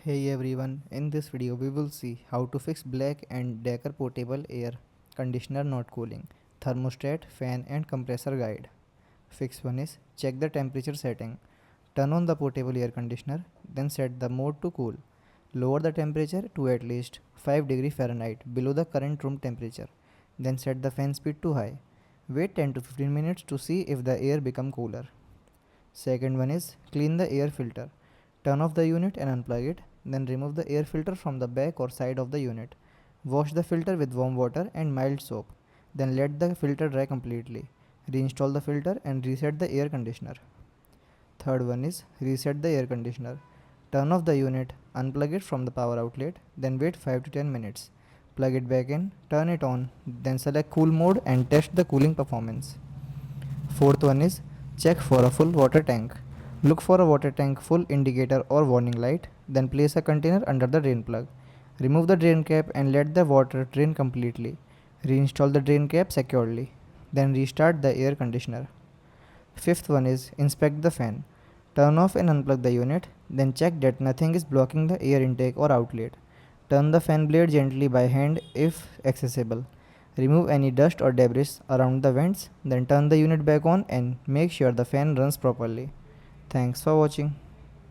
Hey everyone, in this video we will see how to fix Black and Decker portable air conditioner not cooling, thermostat, fan and compressor guide. Fix 1 is check the temperature setting. Turn on the portable air conditioner, then set the mode to cool. Lower the temperature to at least 5 degree Fahrenheit below the current room temperature. Then set the fan speed to high. Wait 10 to 15 minutes to see if the air become cooler. Second one is clean the air filter. Turn off the unit and unplug it, then remove the air filter from the back or side of the unit. Wash the filter with warm water and mild soap. Then let the filter dry completely. Reinstall the filter and reset the air conditioner. Third one is reset the air conditioner. Turn off the unit, unplug it from the power outlet, then wait 5 to 10 minutes. Plug it back in, turn it on, then select cool mode and test the cooling performance. Fourth one is check for a full water tank. Look for a water tank full indicator or warning light, then place a container under the drain plug. Remove the drain cap and let the water drain completely. Reinstall the drain cap securely. Then restart the air conditioner. Fifth one is inspect the fan. Turn off and unplug the unit, then check that nothing is blocking the air intake or outlet. Turn the fan blade gently by hand if accessible. Remove any dust or debris around the vents, then turn the unit back on and make sure the fan runs properly. Thanks for watching.